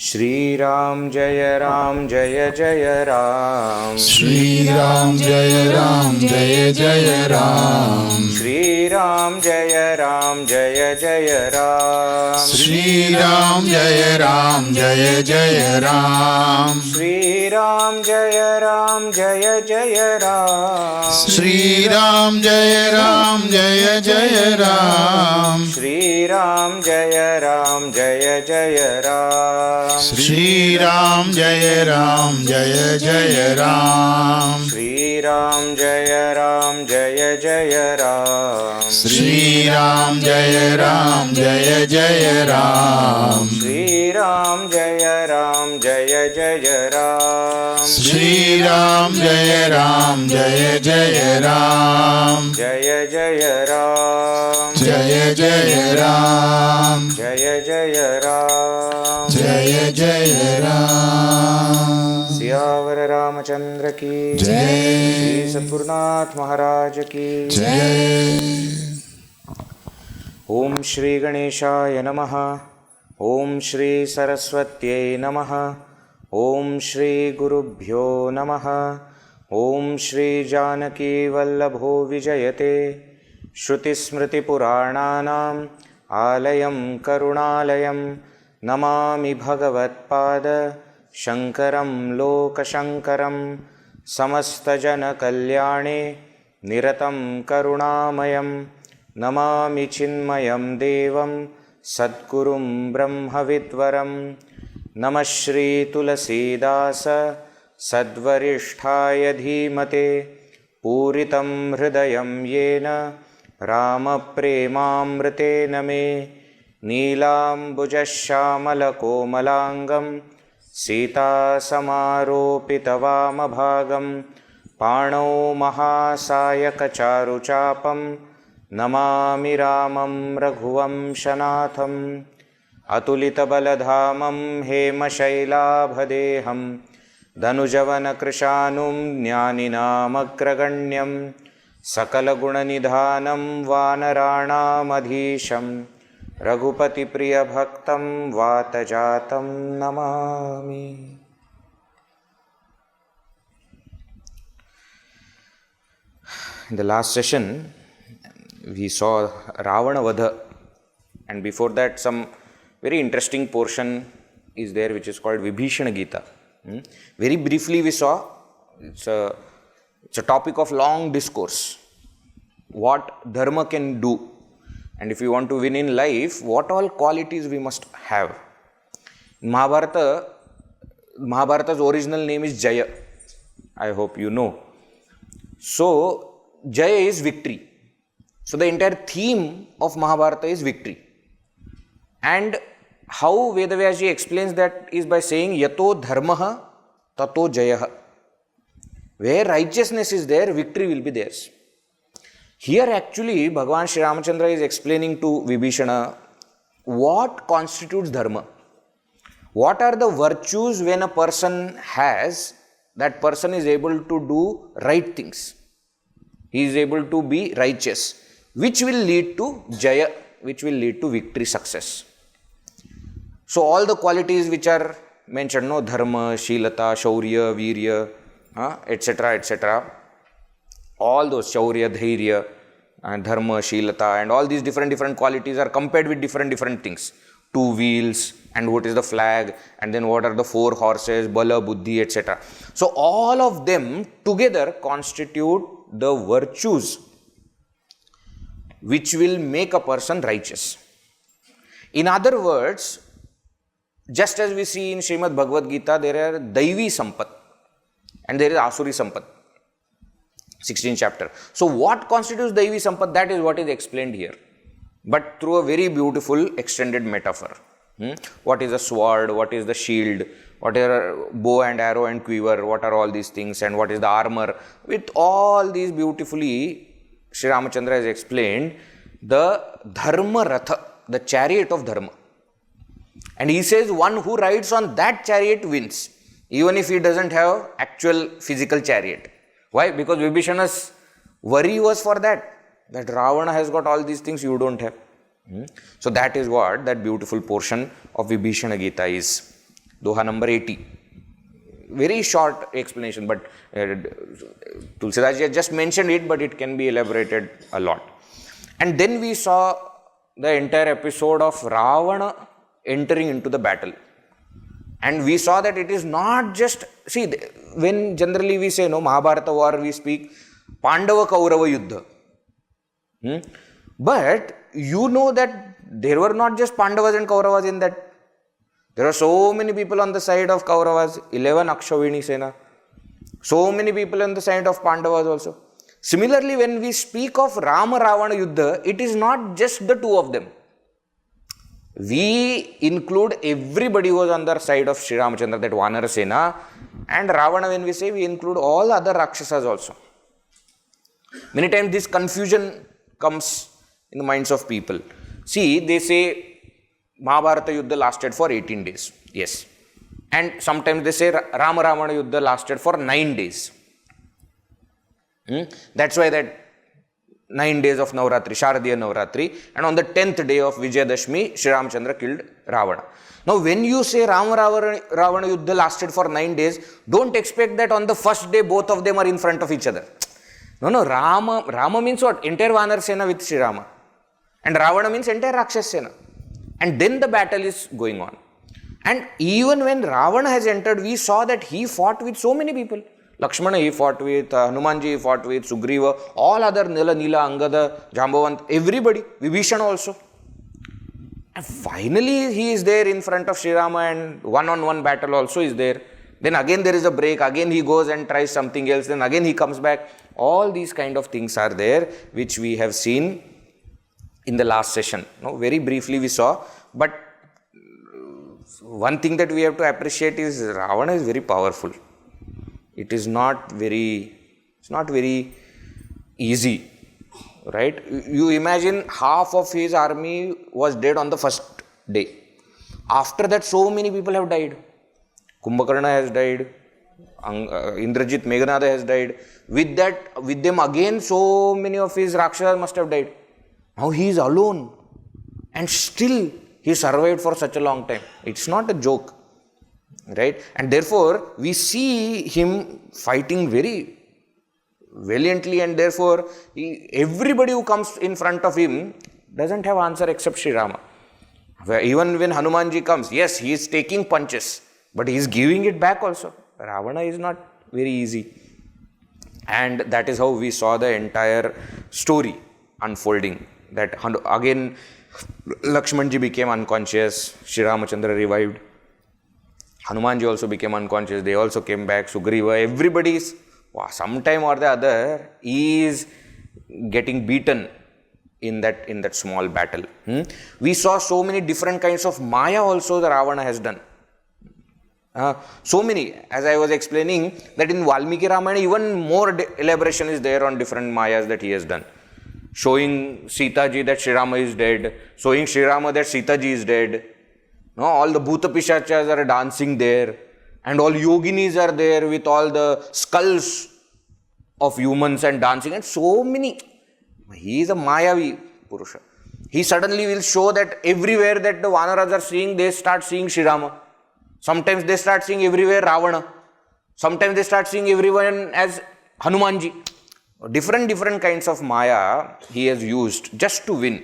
Shri Ram Jaya Ram Jaya Jaya Ram. Shri Ram Jaya Ram Jaya Jaya Ram. Shri Ram Jaya Ram Jaya Jaya Ram. Shri Ram Jaya Ram Jaya Jaya Ram. Shri Ram Jaya Ram Jaya Jaya Ram. Shri Ram Jaya Ram Jaya Jaya Ram. Shri Ram Jaya Ram Jaya Jaya Ram. Shri Ram Jaya Ram Jaya Jaya Ram. Shri Ram Jaya Ram Jaya Jaya Ram. Shri Ram Jaya Ram Jaya Jaya Ram. Shri Ram Jaya Ram Jaya Jaya Ram. Shri Ram Jaya Ram Jaya Jaya Ram. Jaya Jaya Ram. Jaya Jaya Ram. Jaya Jaya Ram. Jaya Jaya Ram. Siyavar Ramachandra ki Jai. Shri Satgurnath Maharaj ki Jai. Om Shri Ganeshaya Namaha. Om Shri Saraswatyai Namaha. Om Shri Gurubhyo Namaha. Om Shri Janaki Vallabho Vijayate. Shruti Smriti Purananam Alayam Karunalayam Namami Bhagavat Pada Shankaram Lokashankaram Samastajana Kalyane Niratam Karunamayam Namami Chinmayam Devam Sadgurum Brahmavidvaram Namah Shri Tulsidas Sadvarishtaya Dhimate Puritam Hridayam Yena Rama Premamritena Me Neelambujasyamalako Sita Samaropitavamabhagam Pano Mahasayakacharu Chapam Namami Ramam Raghuvam Shanatham Atulita Baladhamam Hema Shailabhadeham Danujavana Krishanum Jnaninamagraganyam Sakala Gunanidhanam Vanaranam Adhisham Raghupati Priya Bhaktam Vatajatam Namami. In the last session, we saw Ravana Vadha, and before that some very interesting portion is there which is called Vibhishana Gita. Very briefly we saw, it's a topic of long discourse, what dharma can do, and if we want to win in life, what all qualities we must have. In Mahabharata's original name is Jaya, I hope you know. So Jaya is victory. So the entire theme of Mahabharata is victory. And how Vedavyaji explains that is by saying Yato dharmaha tato jayaha. Where righteousness is there, victory will be theirs. Here actually Bhagavan Sri Ramachandra is explaining to Vibhishana what constitutes dharma. What are the virtues when a person has, that person is able to do right things. He is able to be righteous, which will lead to jaya, which will lead to victory, success. So all the qualities which are mentioned, no, dharma, shilata, shaurya, virya, etc., etc., all those shaurya, dhairya, and dharma, shilata, and all these different qualities are compared with different things. 2 wheels, and what is the flag, and then what are the 4 horses, bala, buddhi, etc. So all of them together constitute the virtues which will make a person righteous. In other words, just as we see in Srimad Bhagavad Gita, there are Daivi Sampat and there is Asuri Sampat, 16th chapter. So what constitutes Daivi Sampat? That is what is explained here, but through a very beautiful extended metaphor. What is a sword? What is the shield? What are bow and arrow and quiver? What are all these things? And what is the armor? With all these beautifully, Sri Ramachandra has explained the Dharma Ratha, the chariot of Dharma. And he says one who rides on that chariot wins, even if he doesn't have actual physical chariot. Why? Because Vibhishana's worry was for that Ravana has got all these things you don't have. So that is what that beautiful portion of Vibhishana Gita is. Doha number 80. Very short explanation, but Tulsidas Ji has just mentioned it, but it can be elaborated a lot. And then we saw the entire episode of Ravana entering into the battle. And we saw that it is not just, see, when generally we say, no, Mahabharata war, we speak Pandava Kaurava Yuddha. But you know that there were not just Pandavas and Kauravas in that. There are so many people on the side of Kauravas, 11 Akshavini Sena. So many people on the side of Pandavas also. Similarly, when we speak of Rama Ravana Yuddha, it is not just the two of them. We include everybody who was on the side of Sri Ramachandra, that Vanara Sena, and Ravana. When we say, we include all other Rakshasas also. Many times this confusion comes in the minds of people. See, they say Mahabharata Yuddha lasted for 18 days. Yes. And sometimes they say Rama Ravana Yuddha lasted for 9 days. That's why that 9 days of Navratri, Sharadiya Navratri, and on the 10th day of Vijayadashmi, Sri Ramachandra killed Ravana. Now, when you say Rama Ravana Yuddha lasted for 9 days, don't expect that on the first day both of them are in front of each other. No, Rama means what? Entire Vanar Sena with Sri Rama. And Ravana means entire Rakshas Sena. And then the battle is going on. And even when Ravana has entered, we saw that he fought with so many people. Lakshmana he fought with, Hanumanji he fought with, Sugriva, all other Nila, Angada, Jambavant, everybody, Vibhishana also. And finally he is there in front of Sri Rama, and one-on-one battle also is there. Then again there is a break, again he goes and tries something else, then again he comes back. All these kind of things are there, which we have seen in the last session. No, very briefly we saw, but one thing that we have to appreciate is Ravana is very powerful. It is not very easy, right? You imagine half of his army was dead on the first day. After that, so many people have died. Kumbhakarna has died. Indrajit Meghanada has died. With them again, so many of his Rakshasas must have died. Now he is alone, and still he survived for such a long time. It's not a joke, right? And therefore, we see him fighting very valiantly, and therefore, everybody who comes in front of him doesn't have answer except Sri Rama. Even when Hanumanji comes, yes, he is taking punches, but he is giving it back also. Ravana is not very easy. And that is how we saw the entire story unfolding. That again, Lakshmanji became unconscious, Sri Ramachandra revived. Hanumanji also became unconscious, they also came back, Sugriva, everybody is, sometime or the other, is getting beaten in that small battle. We saw so many different kinds of Maya also the Ravana has done. So many, as I was explaining, that in Valmiki Ramayana, even more elaboration is there on different Mayas that he has done. Showing Sita Ji that Sri Rama is dead, showing Sri Rama that Sita Ji is dead. No, all the Bhuta Pishachas are dancing there, and all yoginis are there with all the skulls of humans and dancing, and so many. He is a Mayavi Purusha. He suddenly will show that everywhere that the Vanaras are seeing, they start seeing Sri Rama. Sometimes they start seeing everywhere Ravana. Sometimes they start seeing everyone as Hanumanji. Different kinds of Maya he has used just to win.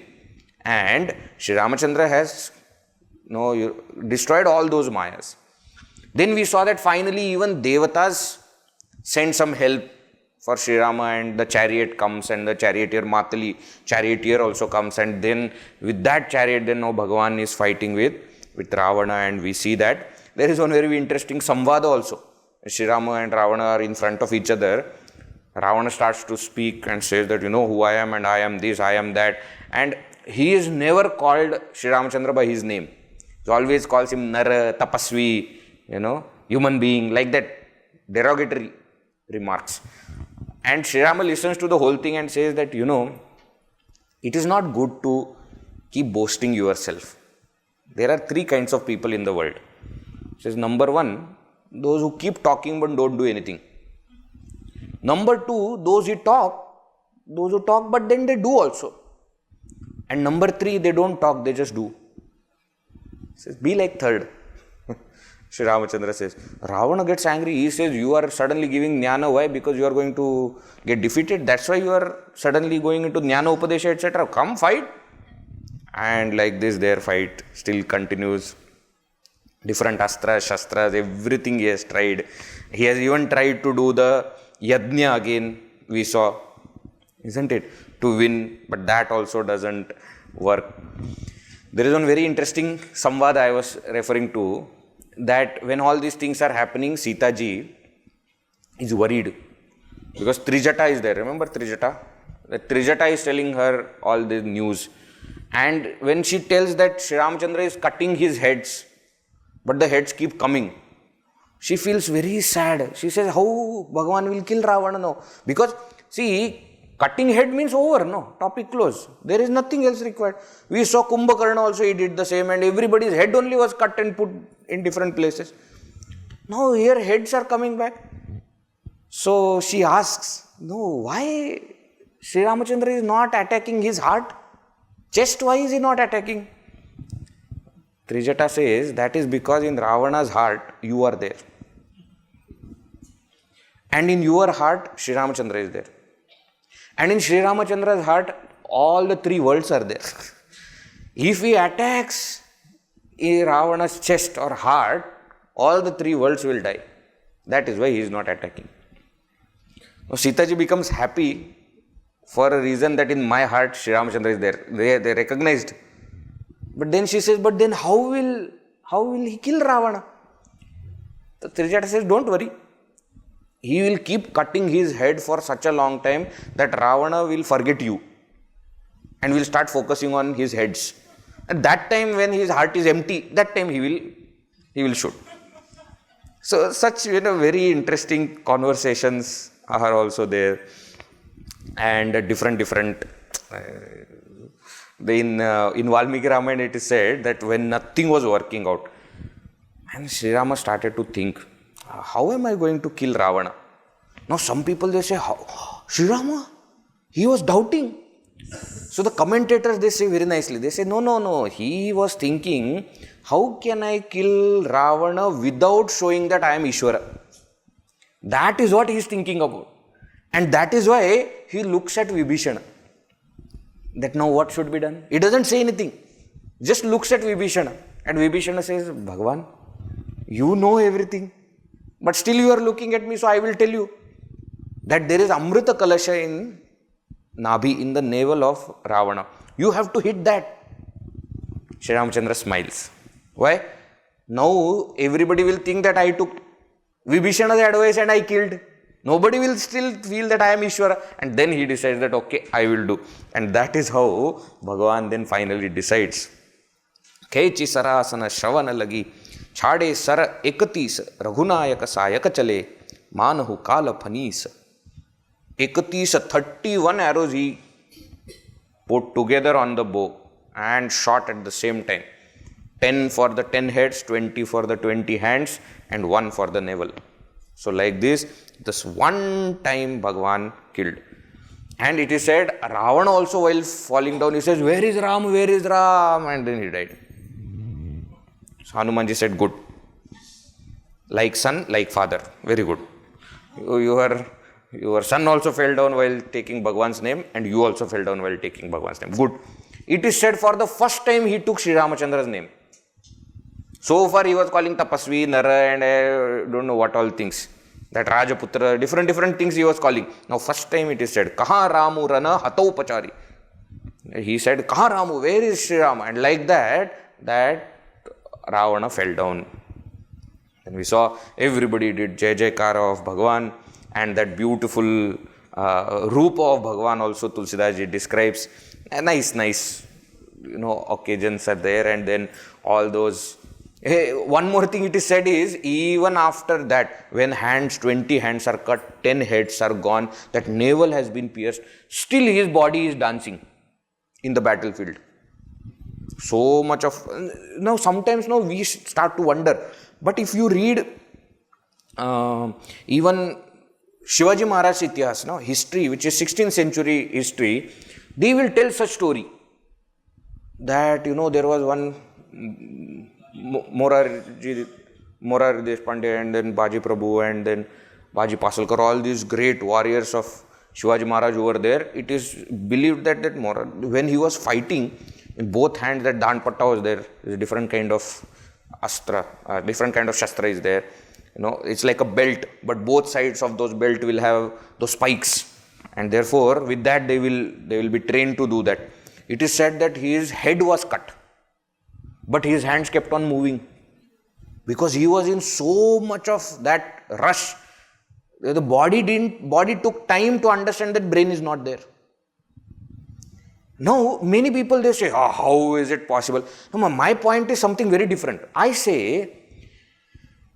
And Sri Ramachandra has destroyed all those Mayas. Then we saw that finally even Devatas sent some help for Sri Rama, and the chariot comes, and the charioteer Matali, charioteer also comes, and then with that chariot, then now Bhagavan is fighting with Ravana, and we see that there is one very interesting Samvada also. Sri Rama and Ravana are in front of each other. Ravana starts to speak and says that, you know who I am, and I am this, I am that. And he is never called Sri Ramachandra by his name. He always calls him Nara, Tapasvi, human being, like that, derogatory remarks. And Sri Rama listens to the whole thing and says that, it is not good to keep boasting yourself. There are 3 kinds of people in the world. He says, number 1, those who keep talking but don't do anything. Number 2, those who talk but then they do also. And number 3, they don't talk, they just do. He says, be like third. Sri Ramachandra says. Ravana gets angry. He says, you are suddenly giving jnana. Why? Because you are going to get defeated. That's why you are suddenly going into jnana upadesha, etc. Come fight. And like this, their fight still continues. Different astras, shastras, everything he has tried. He has even tried to do the yajna again, we saw, isn't it, to win, but that also doesn't work. There is one very interesting samvad I was referring to, that when all these things are happening, Sita ji is worried because Trijata is there. Remember Trijata? The Trijata is telling her all the news. And when she tells that Sri Ramachandra is cutting his heads, but the heads keep coming, she feels very sad. She says, how Bhagavan will kill Ravana now? Because, see, cutting head means over, no? Topic closed. There is nothing else required. We saw Kumbhakarna also, he did the same, and everybody's head only was cut and put in different places. Now here heads are coming back. So she asks, no, why Sri Ramachandra is not attacking his heart? Chest, why is he not attacking? Trijata says, that is because in Ravana's heart, you are there. And in your heart, Sri Ramachandra is there. And in Sri Ramachandra's heart, all the three worlds are there. If he attacks Ravana's chest or heart, all the three worlds will die. That is why he is not attacking. Now, Sita ji becomes happy for a reason that in my heart, Sri Ramachandra is there. They recognized. But then she says, but then how will he kill Ravana? The Trijata says, don't worry. He will keep cutting his head for such a long time that Ravana will forget you and will start focusing on his heads. At that time when his heart is empty, that time he will shoot. So such very interesting conversations are also there, and different in Valmiki Ramayana it is said that when nothing was working out, and Sri Rama started to think, how am I going to kill Ravana? Now some people they say, how? Sri Rama, he was doubting. So the commentators they say very nicely, they say, no, he was thinking, how can I kill Ravana without showing that I am Ishvara? That is what he is thinking about. And that is why he looks at Vibhishana. That now what should be done? He doesn't say anything. Just looks at Vibhishana. And Vibhishana says, Bhagavan, you know everything. But still you are looking at me, so I will tell you that there is Amrita Kalasha in Nabhi, in the navel of Ravana. You have to hit that. Sri Ramachandra smiles. Why? Now everybody will think that I took Vibhishana's advice and I killed. Nobody will still feel that I am Ishvara. And then he decides that, okay, I will do. And that is how Bhagavan then finally decides. Kechi sarasana shravana lagi, chhade sar ekatis, raghunayaka sayaka chale, manahu kala phanis. 31 arrows he put together on the bow and shot at the same time. 10 for the 10 heads, 20 for the 20 hands, and 1 for the navel. So like this one time Bhagavan killed. And it is said, Ravana also while falling down, he says, where is Ram? Where is Ram? And then he died. So Hanumanji said, good. Like son, like father. Very good. Your son also fell down while taking Bhagavan's name, and you also fell down while taking Bhagavan's name. Good. It is said for the first time he took Sri Ramachandra's name. So far he was calling Tapasvi, Nara, and I don't know what all things. That Rajaputra, different things he was calling. Now first time it is said, Kaha Ramu Rana Hatau Pachari. He said, Kaha Ramu, where is Sri Rama? And like that Ravana fell down. And we saw everybody did Jai Jaikara of Bhagavan, and that beautiful Rupa of Bhagavan also Tulsidas Ji describes. Nice, occasions are there, and then all those. Hey, one more thing it is said is, even after that, when 20 hands are cut, 10 heads are gone, that navel has been pierced, still his body is dancing in the battlefield. So much of, now sometimes we start to wonder, but if you read even Shivaji Maharaj Itihas, history, which is 16th century history, they will tell such story that, there was one Morarji Morarji Deshpande and then Baji Prabhu and then Baji Pasalkar, all these great warriors of Shivaji Maharaj who were there, it is believed that when he was fighting, in both hands that Danpatta was there, a different kind of astra, different kind of shastra is there. It's like a belt, but both sides of those belt will have those spikes, and therefore with that they will be trained to do that. It is said that his head was cut, but his hands kept on moving because he was in so much of that rush. The body took time to understand that brain is not there. Now, many people they say, how is it possible? No, my point is something very different. I say,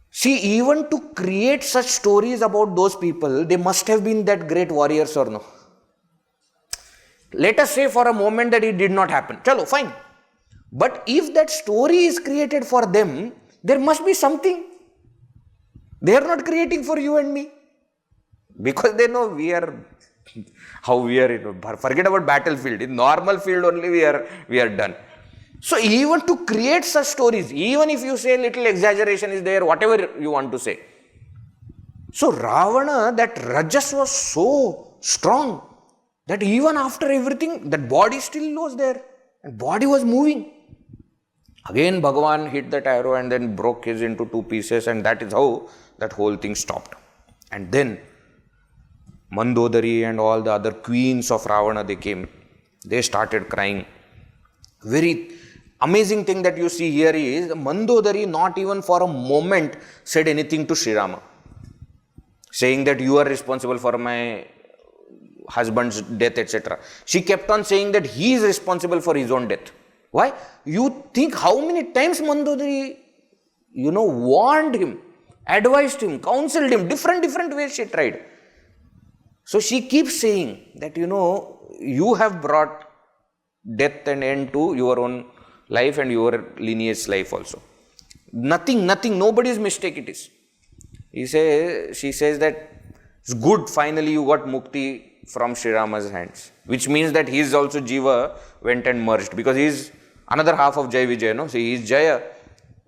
see, even to create such stories about those people, they must have been that great warriors or no. Let us say for a moment that it did not happen. Chalo, fine. But if that story is created for them, there must be something. They are not creating for you and me. Because they know how we are. Forget about battlefield. In normal field only we are done. So even to create such stories, even if you say little exaggeration is there, whatever you want to say. So Ravana, that Rajas was so strong that even after everything, that body still was there. And body was moving. Again Bhagavan hit that arrow and then broke his into two pieces, and that is how that whole thing stopped. And then Mandodari and all the other queens of Ravana, they came. They started crying. Very amazing thing that you see here is Mandodari not even for a moment said anything to Sri Rama, saying that you are responsible for my husband's death, etc. She kept on saying that he is responsible for his own death. Why? You think how many times Mandodari, warned him, advised him, counseled him, different ways she tried. So she keeps saying that, you have brought death and end to your own life and your lineage life also. Nothing, nobody's mistake it is. She says that it's good, finally you got mukti from Sri Rama's hands, which means that his also Jiva went and merged, because he is another half of Jai Vijay, no? So he is Jaya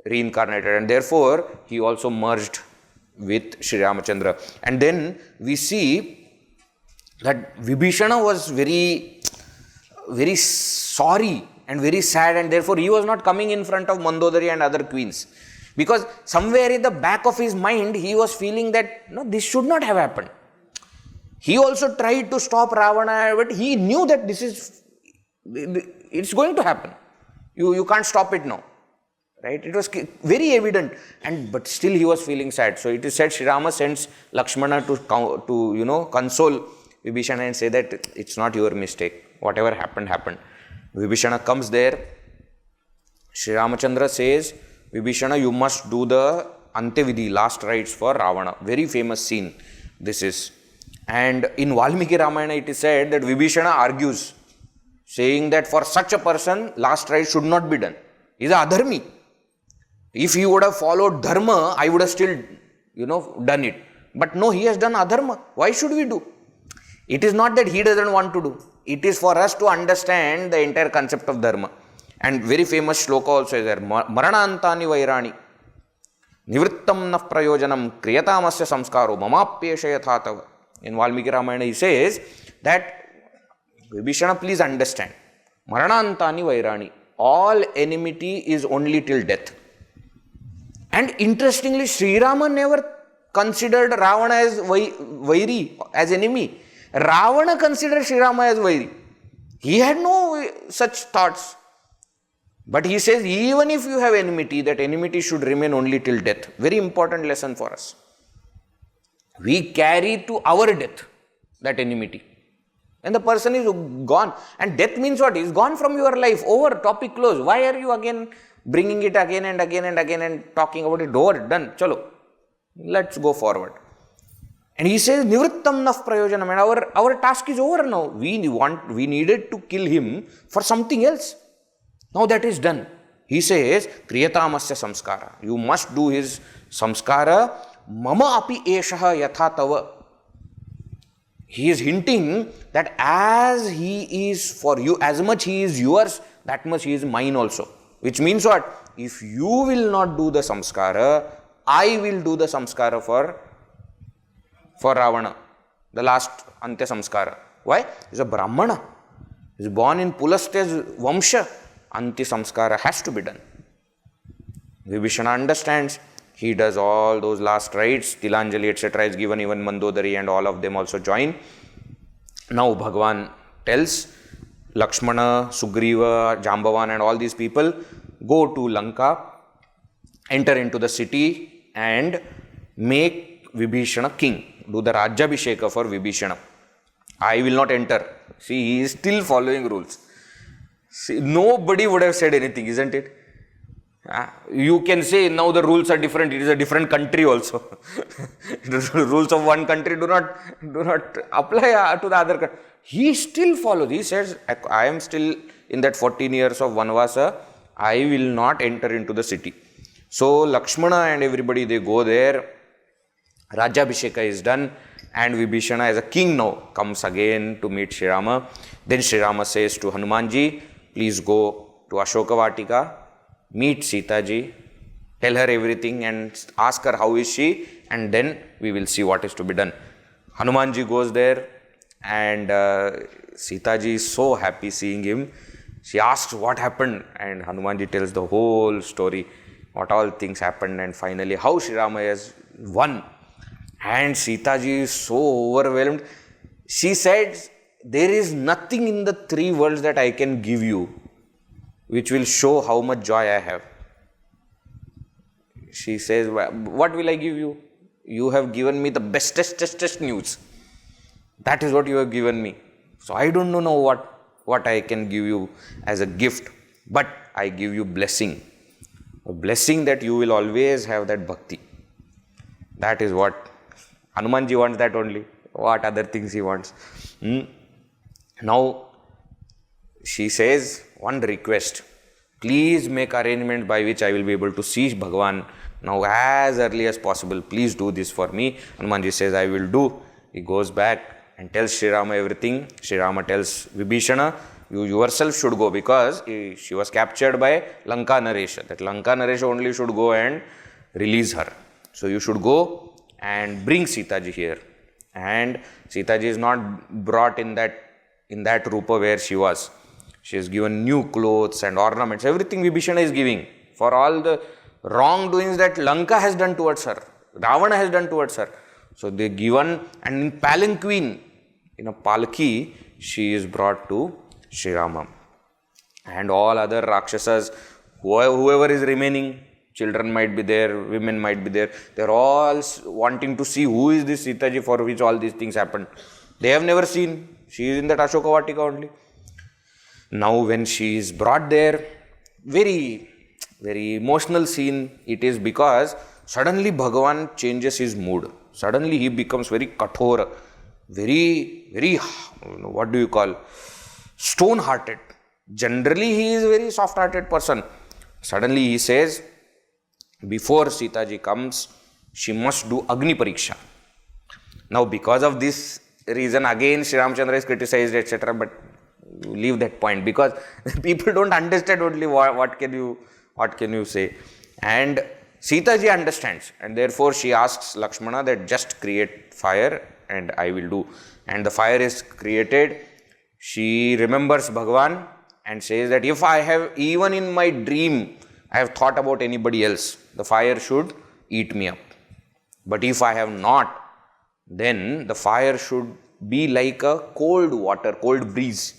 reincarnated, and therefore he also merged with Sri Ramachandra. And then we see that Vibhishana was very, very sorry and very sad, and therefore he was not coming in front of Mandodari and other queens. Because somewhere in the back of his mind, he was feeling that, no, this should not have happened. He also tried to stop Ravana, but he knew that it's going to happen. You can't stop it now. Right? It was very evident, but still he was feeling sad. So it is said Sri Rama sends Lakshmana to console Vibhishana and say that it's not your mistake. Whatever happened. Vibhishana comes there. Sri Ramachandra says, Vibhishana, you must do the Antevidhi, last rites for Ravana. Very famous scene this is. And in Valmiki Ramayana it is said that Vibhishana argues, saying that for such a person, last rites should not be done. He is a adharmi. If he would have followed dharma, I would have still, done it. But no, he has done adharma. Why should we do? It is not that he doesn't want to do. It is for us to understand the entire concept of dharma. And very famous shloka also is there. Maranantani vairani. Nivrittam naf prayojanam kriyatamasya samskaro mamapyesha yathatava. In Valmiki Ramayana he says that, Vibhishana, please understand. Maranantani vairani. All enmity is only till death. And interestingly, Sri Rama never considered Ravana as vairi, as enemy. Ravana considered Sri Rama as vairi. He had no such thoughts. But he says, even if you have enmity, that enmity should remain only till death. Very important lesson for us. We carry to our death that enmity. And the person is gone. And death means what? He is gone from your life. Over, topic closed. Why are you again bringing it again and again and again and talking about it? Over, done. Chalo. Let's go forward. And he says, Nivrittam naf prayojanam. And our task is over now. We needed to kill him for something else. Now that is done. He says, Kriyatamasya samskara. You must do his samskara. Mama api eshaha yatha tava. He is hinting that as he is for you, as much he is yours, that much he is mine also. Which means what? If you will not do the samskara, I will do the samskara for Ravana, the last Antya samskara. Why? He's a Brahmana. He's born in Pulaste's Vamsha. Antya samskara has to be done. Vibhishana understands. He does all those last rites. Tilanjali, etc. is given. Even Mandodari and all of them also join. Now Bhagavan tells Lakshmana, Sugriva, Jambavan and all these people, go to Lanka, enter into the city and make Vibhishana king. Do the Rajyabhisheka for Vibhishana. I will not enter. See, he is still following rules. See, nobody would have said anything, isn't it? You can say now the rules are different. It is a different country also. The rules of one country do not apply to the other country. He still follows. He says, I am still in that 14 years of Vanvasa. I will not enter into the city. So Lakshmana and everybody, they go there. Rajyabhisheka is done. And Vibhishana as a king now comes again to meet Sri Rama. Then Sri Rama says to Hanumanji, please go to Ashoka Vatika, meet Sita Ji, tell her everything and ask her how is she, and then we will see what is to be done. Hanumanji goes there and Sita Ji is so happy seeing him. She asks what happened and Hanumanji tells the whole story, what all things happened and finally how Sri Rama has won. And Sita Ji is so overwhelmed. She said, there is nothing in the three worlds that I can give you which will show how much joy I have. She says, what will I give you? You have given me the bestest news. That is what you have given me. So I don't know what I can give you as a gift. But I give you blessing. A blessing that you will always have that bhakti. That is what Hanumanji wants, that only. What other things he wants. Now, she says, one request. Please make arrangement by which I will be able to see Bhagavan now as early as possible. Please do this for me. Hanumanji says, I will do. He goes back and tells Sri Rama everything. Sri Rama tells Vibhishana, you yourself should go because she was captured by Lanka Naresha. That Lanka Naresha only should go and release her. So you should go and bring Sita Ji here. And Sita Ji is not brought in that rupa where she was. She is given new clothes and ornaments. Everything Vibhishana is giving for all the wrongdoings that Lanka has done towards her. Ravana has done towards her. So they given, and in palanquin, in a palki, she is brought to Sri Rama. And all other Rakshasas, whoever is remaining, children might be there, women might be there. They are all wanting to see who is this Sita Ji for which all these things happened. They have never seen. She is in that Ashoka Vatika only. Now when she is brought there, very, very emotional scene it is because suddenly Bhagavan changes his mood. Suddenly he becomes very kathora, very, what do you call, stone-hearted. Generally he is a very soft-hearted person. Suddenly he says, before Sita Ji comes, she must do Agni Pariksha. Now because of this reason, again Sri Ramchandra is criticized, etc. But leave that point because people don't understand only what can you say. And Sita Ji understands and therefore she asks Lakshmana that just create fire and I will do. And the fire is created. She remembers Bhagavan and says that if I have, even in my dream, I have thought about anybody else, the fire should eat me up. But if I have not, then the fire should be like a cold water, cold breeze.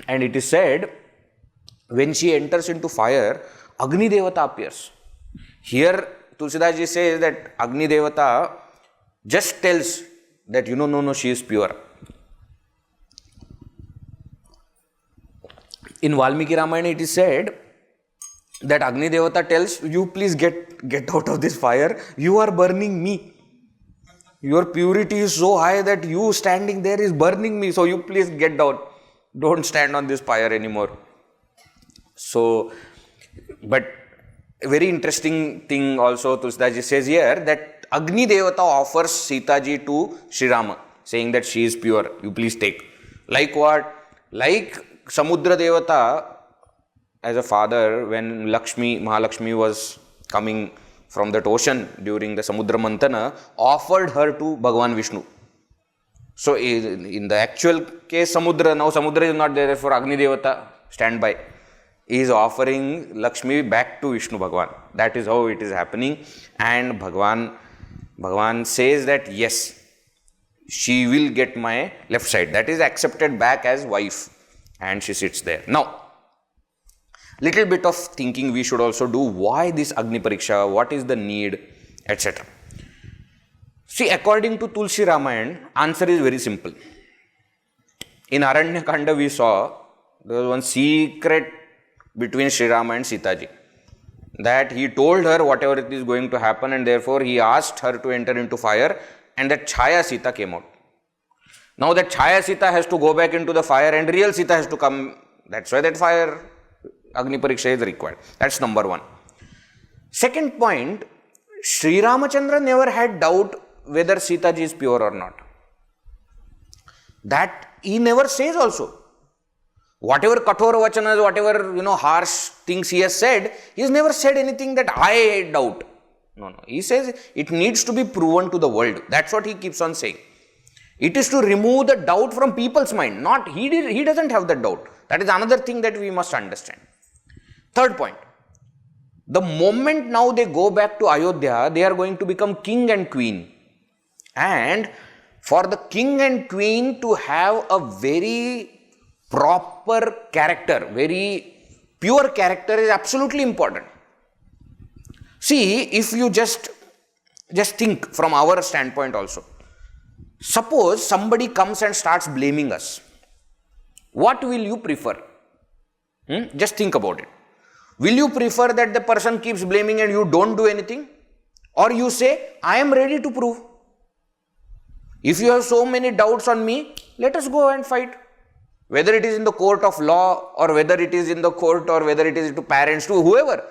And it is said, when she enters into fire, Agni Devata appears. Here, Tulsidas Ji says that Agni Devata just tells that, no, she is pure. In Valmiki Ramayana, it is said that Agni Devata tells, you please get out of this fire. You are burning me. Your purity is so high that you standing there is burning me. So you please get down. Don't stand on this fire anymore. So, but a very interesting thing also Tulsidas Ji says here that Agni Devata offers Sita Ji to Sri Rama, saying that she is pure. You please take. Like what? Like Samudra Devata as a father, when Mahalakshmi was coming from that ocean during the Samudra Mantana, offered her to Bhagavan Vishnu. So in the actual case, Samudra is not there, therefore Agni Devata, stand by. He is offering Lakshmi back to Vishnu Bhagavan. That is how it is happening. And Bhagavan says that yes, she will get my left side. That is accepted back as wife. And she sits there. Now, little bit of thinking we should also do. Why this Agni Pariksha? What is the need? Etc. See, according to Tulsi Ramayana, answer is very simple. In Aranya Kanda, we saw there was one secret between Sri Rama and Sita Ji. That he told her whatever it is going to happen, and therefore he asked her to enter into fire, and that Chaya Sita came out. Now that Chaya Sita has to go back into the fire and real Sita has to come. That's why that fire Agni Pariksha is required. That's number one. Second point, Sri Ramachandra never had doubt whether Sita Ji is pure or not. That he never says also. Whatever Kathora Vachanas, whatever harsh things he has said, he has never said anything that I doubt. No. He says it needs to be proven to the world. That's what he keeps on saying. It is to remove the doubt from people's mind. Not he doesn't have the doubt. That is another thing that we must understand. Third point. The moment now they go back to Ayodhya, they are going to become king and queen. And for the king and queen to have a very proper character, very pure character is absolutely important. See, if you just think from our standpoint also. Suppose somebody comes and starts blaming us. What will you prefer? Just think about it. Will you prefer that the person keeps blaming and you don't do anything? Or you say, I am ready to prove. If you have so many doubts on me, let us go and fight. Whether it is in the court of law or whether it is in the court or whether it is to parents, to whoever.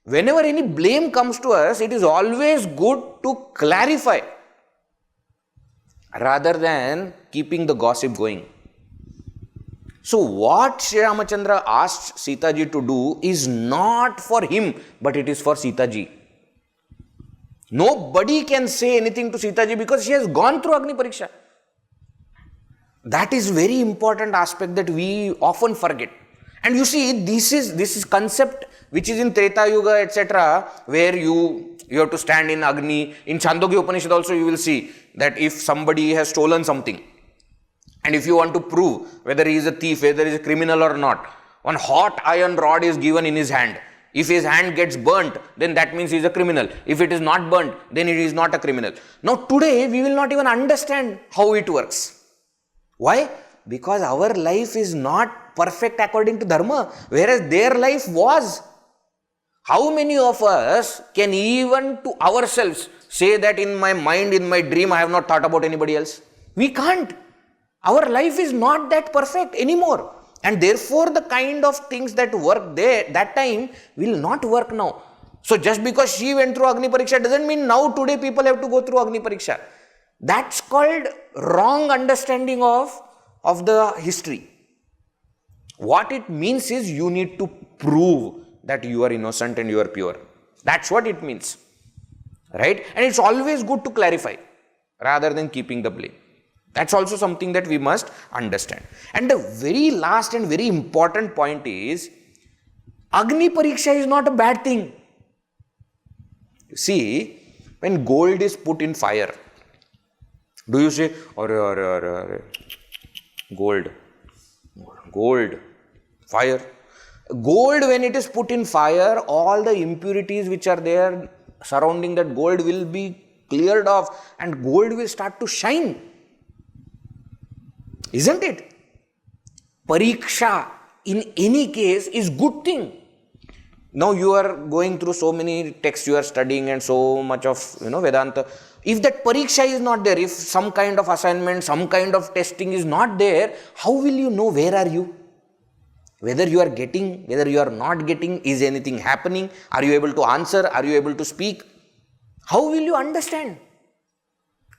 Whenever any blame comes to us, it is always good to clarify rather than keeping the gossip going. So what Sri Ramachandra asked Sita Ji to do is not for him, but it is for Sita Ji. Nobody can say anything to Sita Ji because she has gone through Agni Pariksha. That is very important aspect that we often forget. And you see, this is concept which is in Treta Yuga, etc., where you have to stand in Agni. In Chandogya Upanishad also you will see that if somebody has stolen something, and if you want to prove whether he is a thief, whether he is a criminal or not, one hot iron rod is given in his hand. If his hand gets burnt, then that means he is a criminal. If it is not burnt, then it is not a criminal. Now today, we will not even understand how it works. Why? Because our life is not perfect according to Dharma, whereas their life was. How many of us can even to ourselves say that in my mind, in my dream, I have not thought about anybody else? We can't. Our life is not that perfect anymore. And therefore, the kind of things that worked there that time will not work now. So just because she went through Agni Pariksha doesn't mean now today people have to go through Agni Pariksha. That's called wrong understanding of the history. What it means is you need to prove that you are innocent and you are pure. That's what it means. Right? And it's always good to clarify rather than keeping the blame. That's also something that we must understand. And the very last and very important point is, Agni Pariksha is not a bad thing. You see, when gold is put in fire, do you say, gold, fire? Gold, when it is put in fire, all the impurities which are there surrounding that gold will be cleared off and gold will start to shine. Isn't it? Pariksha in any case is good thing. Now you are going through so many texts you are studying and so much of Vedanta. If that pariksha is not there, if some kind of assignment, some kind of testing is not there, how will you know where are you? Whether you are getting, whether you are not getting, is anything happening? Are you able to answer? Are you able to speak? How will you understand?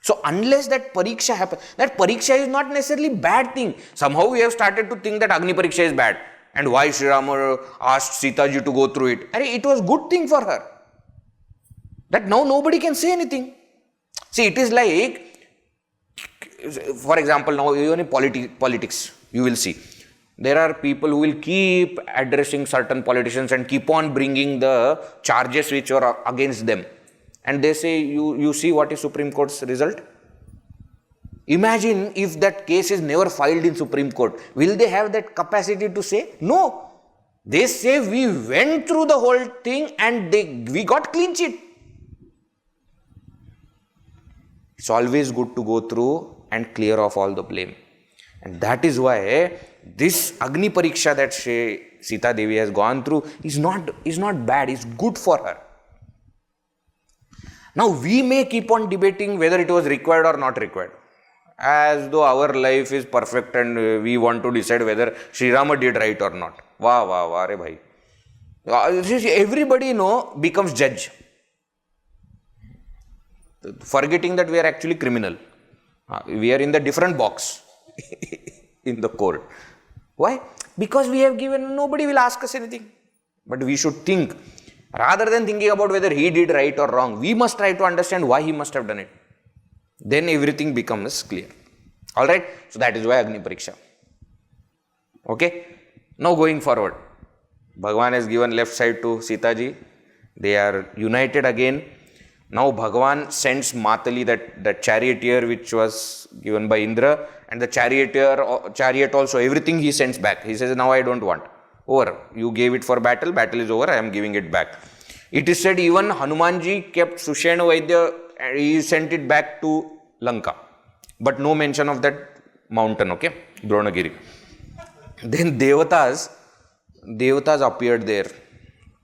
So unless that pariksha happens, that pariksha is not necessarily bad thing. Somehow we have started to think that Agni Pariksha is bad. and why Sri Rama asked Sita ji to go through it. It was good thing for her. That now nobody can say anything. See, it is like, for example, now even in politics, you will see, there are people who will keep addressing certain politicians and keep on bringing the charges which are against them. And they say, you see what is Supreme Court's result? Imagine if that case is never filed in Supreme Court. Will they have that capacity to say? No. They say we went through the whole thing and we got clean sheet. It's always good to go through and clear off all the blame. And that is why this Agni Pariksha that Sita Devi has gone through is not bad, it's good for her. Now we may keep on debating whether it was required or not required, as though our life is perfect and we want to decide whether Sri Rama did right or not. Wah, re bhai. Everybody becomes judge, forgetting that we are actually criminal. We are in the different box in the court. Why? Because we have given, nobody will ask us anything. But we should think, rather than thinking about whether he did right or wrong, we must try to understand why he must have done it. Then everything becomes clear. Alright? So that is why Agni Pariksha. Okay? Now going forward, Bhagavan has given left side to Sita ji. They are united again. Now Bhagavan sends Matali, that charioteer which was given by Indra, and the chariot also, everything he sends back. He says, now I don't want. Over. You gave it for battle is over, I am giving it back. It is said even Hanumanji kept Sushena Vaidya and he sent it back to Lanka. But no mention of that mountain, okay? Dronagiri. Then Devatas appeared there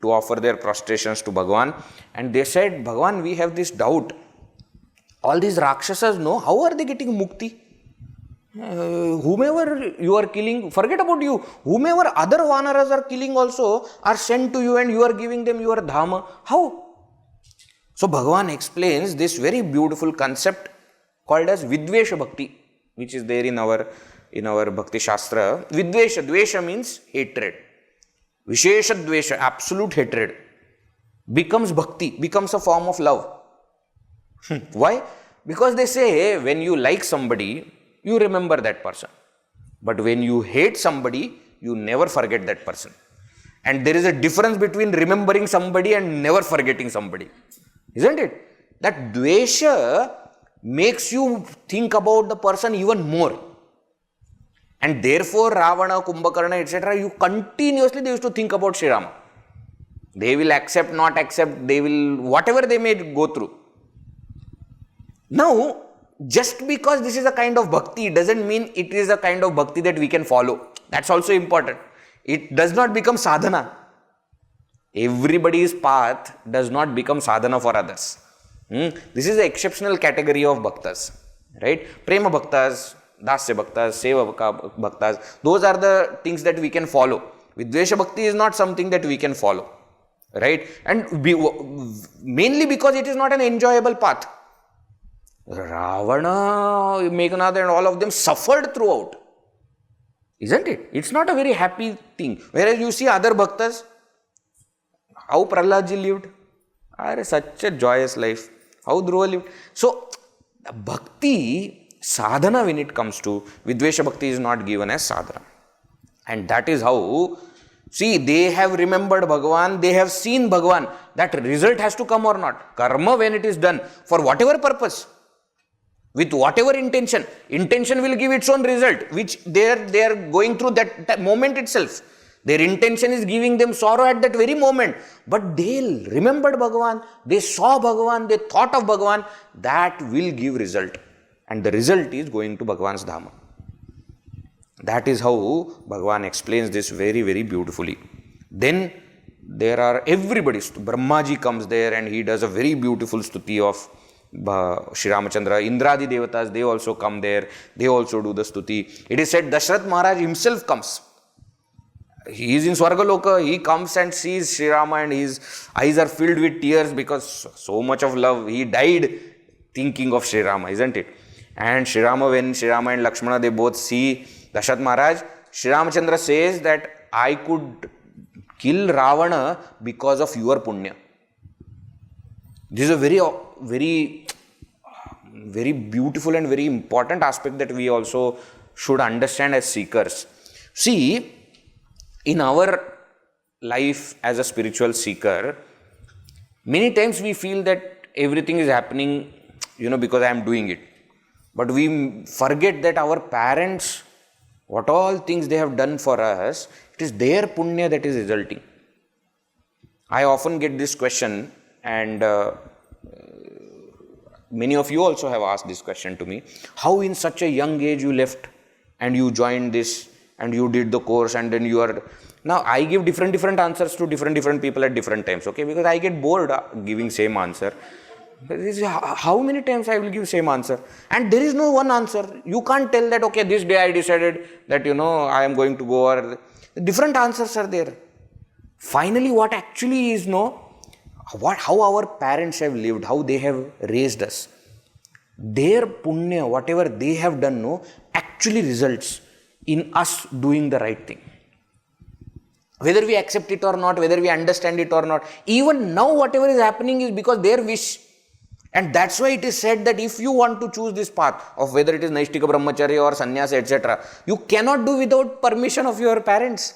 to offer their prostrations to Bhagavan, and they said, Bhagavan, we have this doubt. All these Rakshasas, how are they getting mukti? Whomever you are killing, forget about you, whomever other Vanaras are killing also are sent to you and you are giving them your Dhamma. How? So Bhagavan explains this very beautiful concept called as Vidvesha Bhakti, which is there in our Bhakti Shastra. Vidvesha, Dvesha means hatred. Vishesha Dvesha, absolute hatred, becomes Bhakti, becomes a form of love. Why? Because they say when you like somebody, you remember that person. But when you hate somebody, you never forget that person. And there is a difference between remembering somebody and never forgetting somebody. Isn't it? That Dvesha makes you think about the person even more. And therefore, Ravana, Kumbhakarna, etc., they used to think about Sri Rama. They will accept, not accept, they will, whatever they may go through. Now, just because this is a kind of bhakti doesn't mean it is a kind of bhakti that we can follow. That's also important. It does not become sadhana. Everybody's path does not become sadhana for others. This is the exceptional category of bhaktas. Right? Prema bhaktas, dasya bhaktas, seva bhaktas, those are the things that we can follow. Vidvesha bhakti is not something that we can follow. Right? And mainly because it is not an enjoyable path. Ravana, Meghnad and all of them suffered throughout. Isn't it? It's not a very happy thing. Whereas you see other bhaktas, how Prahlad lived. Such a joyous life. How Dhruva lived. So, bhakti, sadhana when it comes to, Vidvesha bhakti is not given as sadhana. And that is how, see, they have remembered Bhagavan, they have seen Bhagavan. That result has to come or not. Karma when it is done, for whatever purpose, with whatever intention will give its own result, which they are going through that moment itself. Their intention is giving them sorrow at that very moment. But they remembered Bhagavan, they saw Bhagavan, they thought of Bhagavan, that will give result. And the result is going to Bhagavan's Dhamma. That is how Bhagavan explains this very, very beautifully. Then there are everybody, Brahmaji comes there and he does a very beautiful stuti of Sri Ramachandra. Indradi Devatas, they also come there, they also do the stuti. It is said Dasharath Maharaj himself comes. He is in Swargaloka, he comes and sees Sri Rama and his eyes are filled with tears because so much of love. He died thinking of Sri Rama, isn't it? And Sri Rama, when Sri Rama and Lakshmana, they both see Dasharath Maharaj, Sri Ramachandra says that I could kill Ravana because of your punya. This is a very beautiful and very important aspect that we also should understand as seekers. See, in our life as a spiritual seeker, many times we feel that everything is happening, because I am doing it. But we forget that our parents, what all things they have done for us, it is their punya that is resulting. I often get this question, and many of you also have asked this question to me. How in such a young age you left and you joined this and you did the course, and then you are... Now, I give different answers to different people at different times, okay? Because I get bored giving same answer. How many times I will give same answer? And there is no one answer. You can't tell that, okay, this day I decided that, I am going to go, or different answers are there. Finally, what actually is, how our parents have lived, how they have raised us. Their punya, whatever they have done, actually results in us doing the right thing. Whether we accept it or not, whether we understand it or not, even now whatever is happening is because their wish. And that's why it is said that if you want to choose this path of whether it is Naishtika Brahmacharya or Sannyasa, etc., you cannot do without permission of your parents.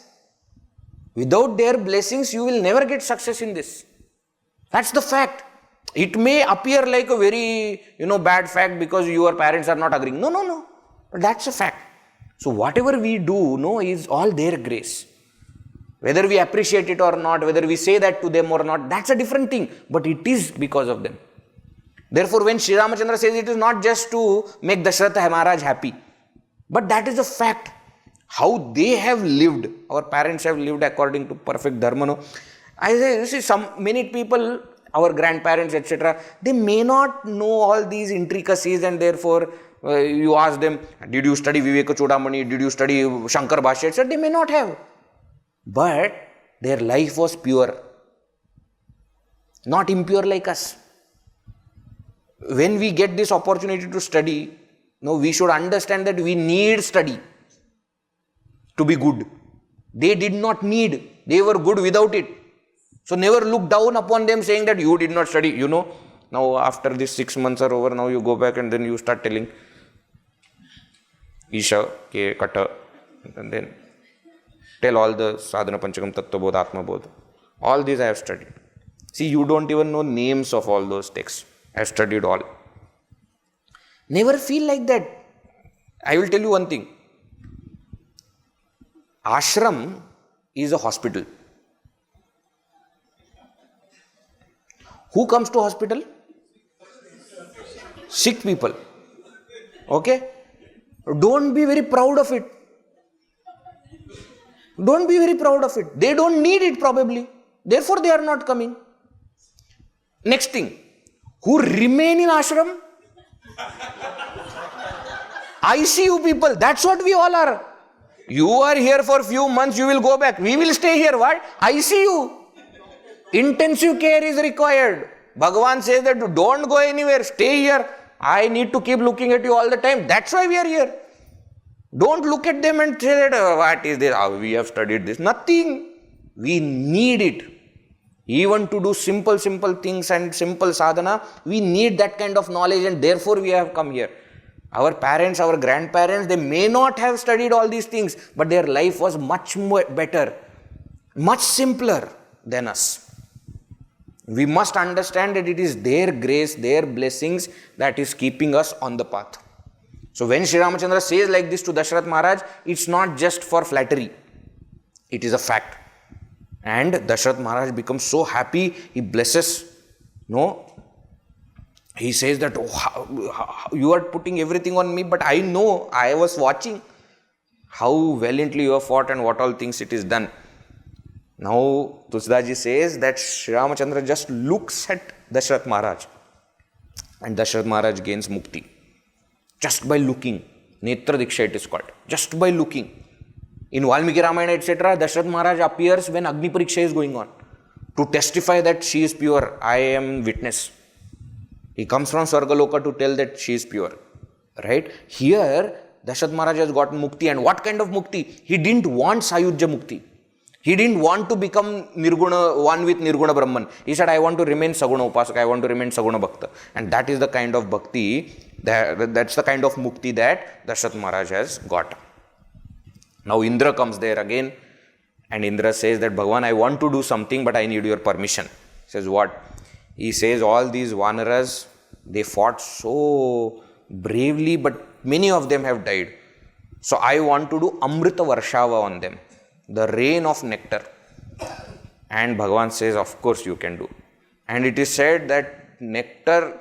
Without their blessings, you will never get success in this. That's the fact. It may appear like a very, bad fact because your parents are not agreeing. No. But that's a fact. So whatever we do, is all their grace. Whether we appreciate it or not, whether we say that to them or not, that's a different thing. But it is because of them. Therefore, when Sri Ramachandra says it is not just to make Dasharath Maharaj happy, but that is a fact. How they have lived, our parents have lived according to perfect dharma. I say, you see, many people, our grandparents, etc., they may not know all these intricacies, and therefore you ask them, did you study Viveka Chudamani, did you study Shankar Bhashya, etc., they may not have. But their life was pure, not impure like us. When we get this opportunity to study, we should understand that we need study to be good. They did not need, they were good without it. So never look down upon them saying that you did not study. Now after this 6 months are over, now you go back and then you start telling Isha, Ke, Kata, and then tell all the Sadhana Panchakam, Tattva Bodh, Atma Bodh. All these I have studied. See, you don't even know names of all those texts. I have studied all. Never feel like that. I will tell you one thing. Ashram is a hospital. Who comes to hospital? Sick people. Okay? Don't be very proud of it. Don't be very proud of it. They don't need it probably. Therefore they are not coming. Next thing. Who remain in ashram? ICU people. That's what we all are. You are here for few months, you will go back. We will stay here. What? ICU. Intensive care is required. Bhagavan says that don't go anywhere. Stay here. I need to keep looking at you all the time. That's why we are here. Don't look at them and say that, what is this? We have studied this. Nothing. We need it. Even to do simple things and simple sadhana, we need that kind of knowledge, and therefore we have come here. Our parents, our grandparents, they may not have studied all these things, but their life was much more better, much simpler than us. We must understand that it is their grace, their blessings that is keeping us on the path. So when Sri Ramachandra says like this to Dasharath Maharaj, it's not just for flattery. It is a fact. And Dasharath Maharaj becomes so happy, he blesses. He says that, you are putting everything on me, but I know, I was watching how valiantly you have fought and what all things it is done. Now, Tulsidas Ji says that Sri Ramachandra just looks at Dasharath Maharaj, and Dasharath Maharaj gains mukti. Just by looking. Netra Diksha it is called. Just by looking. In Valmiki Ramayana, etc., Dasharath Maharaj appears when Agni Pariksha is going on to testify that she is pure. I am witness. He comes from Swargaloka to tell that she is pure. Right? Here, Dasharath Maharaj has gotten mukti. And what kind of mukti? He didn't want Sayujya mukti. He didn't want to become Nirguna, one with Nirguna Brahman. He said, I want to remain Saguna Upasak, I want to remain Saguna Bhakta. And that is the kind of bhakti, that's the kind of mukti that Dasharath Maharaj has got. Now Indra comes there again, and Indra says that, Bhagavan, I want to do something, but I need your permission. He says, what? He says, all these Vanaras, they fought so bravely, but many of them have died. So I want to do Amrita Varshava on them, the rain of nectar. And Bhagavan says, of course you can do. And it is said that nectar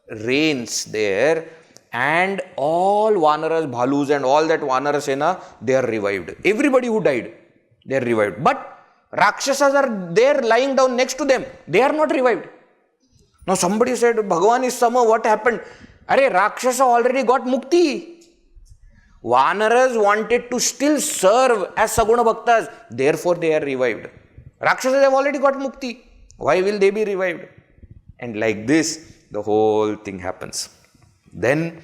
rains there, and all Vanaras, Bhalus and all that Vanara Sena, they are revived. Everybody who died, they are revived. But Rakshasas are there lying down next to them. They are not revived. Now somebody said, Bhagavan is Sama, what happened? Arey, Rakshasa already got mukti. Vanaras wanted to still serve as Saguna Bhaktas, therefore they are revived. Rakshasas have already got mukti. Why will they be revived? And like this, the whole thing happens. Then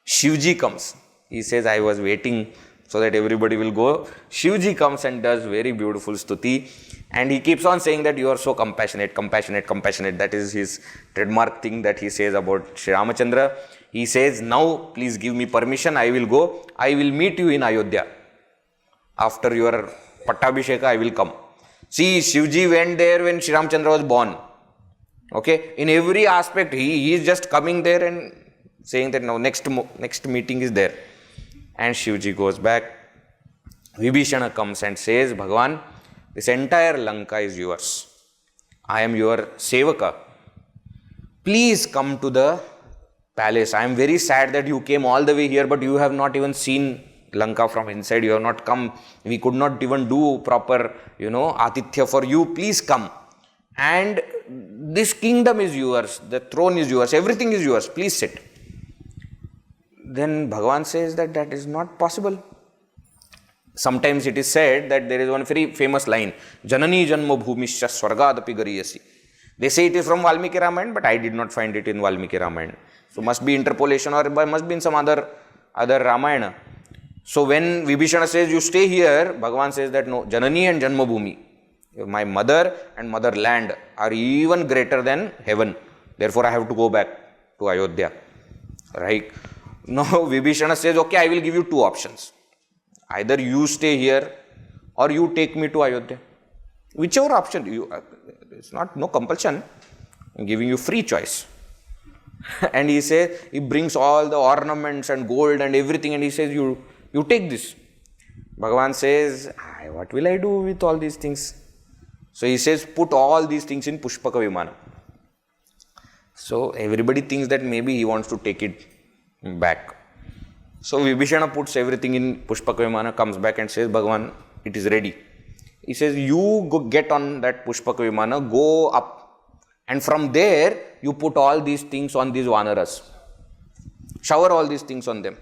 Shivji comes. He says, I was waiting so that everybody will go. Shivji comes and does very beautiful stuti. And he keeps on saying that you are so compassionate, compassionate, compassionate. That is his trademark thing that he says about Sri Ramachandra. He says, now please give me permission, I will go. I will meet you in Ayodhya. After your Pattabhisheka, I will come. See, Shivji went there when Sri Ramachandra was born. Okay, in every aspect, he is just coming there and saying that now next meeting is there. And Shivji goes back. Vibhishana comes and says, Bhagavan, this entire Lanka is yours. I am your Sevaka. Please come to the palace. I am very sad that you came all the way here, but you have not even seen Lanka from inside. You have not come. We could not even do proper, Atithya for you. Please come. And this kingdom is yours. The throne is yours. Everything is yours. Please sit. Then Bhagavan says that that is not possible. Sometimes it is said that there is one very famous line, Janani Janma Bhumischa Swargadapi Gariyasi. They say it is from Valmiki Ramayana, but I did not find it in Valmiki Ramayana. So must be interpolation or must be in some other Ramayana. So when Vibhishana says you stay here, Bhagavan says that no, Janani and Janma Bhumi, my mother and motherland are even greater than heaven. Therefore I have to go back to Ayodhya. Right? Now Vibhishana says, okay, I will give you two options. Either you stay here or you take me to Ayodhya. Whichever option, it's no compulsion. I'm giving you free choice. And he says, he brings all the ornaments and gold and everything and he says, you take this. Bhagavan says, what will I do with all these things? So he says, put all these things in Pushpaka Vimana. So everybody thinks that maybe he wants to take it back. So Vibhishana puts everything in Pushpaka Vimana, comes back and says, Bhagavan, it is ready. He says, you go get on that Pushpaka Vimana, go up. And from there, you put all these things on these Vanaras. Shower all these things on them.